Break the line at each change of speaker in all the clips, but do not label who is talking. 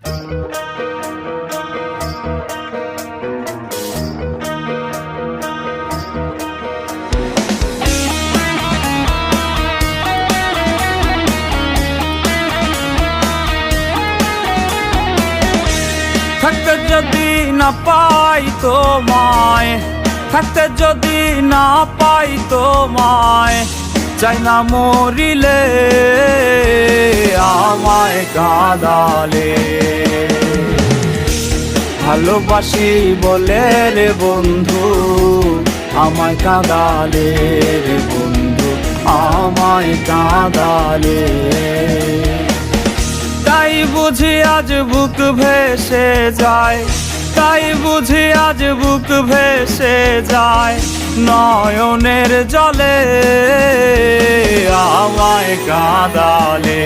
থাকতে যদি না পাই তোমায়, থাকতে যদি না পাই তোমায়, চাই না মরিলে আমায় কাঁদালে। ভালোবাসি বলে রে বন্ধু আমায় কাঁদালে রে বন্ধু, আমায় কাঁদালে। তাই বুঝি আজ বুক ভেসে যায়, তাই বুঝি আজ বুক ভেসে যায়, নয়নের জলে আমায় কাঁদালে।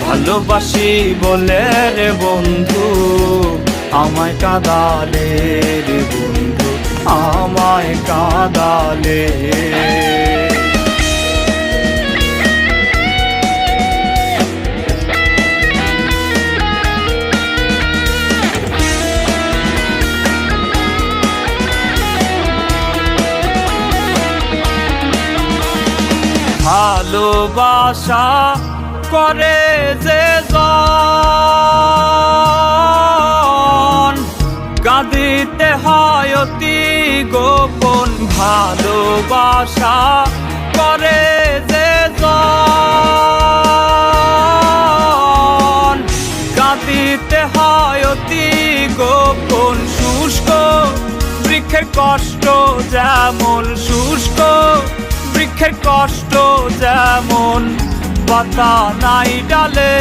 ভালোবাসি বলে রে বন্ধু আমায় কাঁদালে রে বন্ধু, আমায় কাঁদালে। ভালোবাসা করে যে জন, কাঁদিতে হয় অতি গোপন। ভালোবাসা করে যে জন, কাঁদিতে হয় অতি গোপন। শুষ্ক বৃক্ষের কষ্ট যেমন, শুষ্ক বৃক্ষের কষ্ট যেমন, পাতা নাই ডালে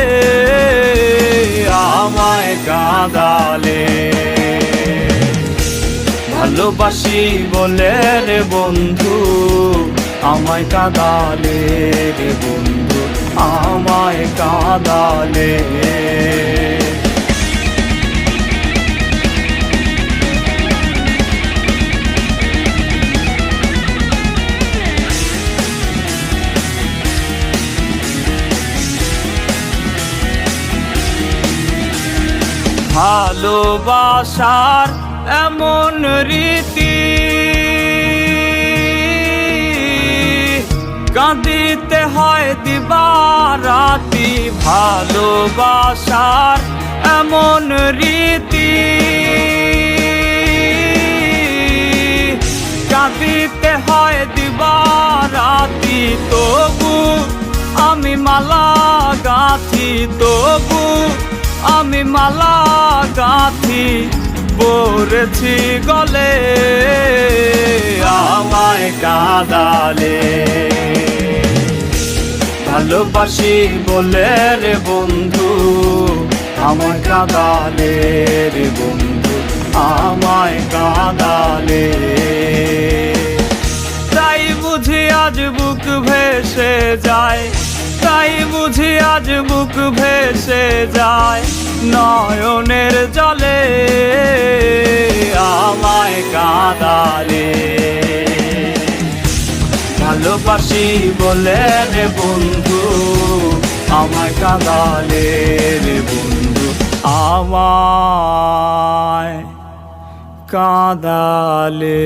আমায় কাঁদালে। ভালোবাসি বলে রে বন্ধু আমায় কাঁদালে রে বন্ধু, আমায় কাঁদালে। ভালোবাসার এমন রীতি, কাঁদিতে হয় দিবারাতি। ভালোবাসার এমন রীতি, কাঁদিতে হয় দিবারাতি। তবু আমি মালা গাঁথি, তবু আমি মালা গাঁথি, পড়েছি গলে আমায় কাঁদালে। ভালোবাসি বলে রে বন্ধু আমায় কাঁদালে রে বন্ধু, আমায় কাঁদালে। তাই বুঝি আজ বুক ভেসে যায়, তাই বুঝি আজ বুক ভেসে যায়, নয়নের জলে আমায় কাঁদালে। ভালোবাসি বলে রে বন্ধু আমায় কাঁদালে রে বন্ধু, আমায় কাঁদালে।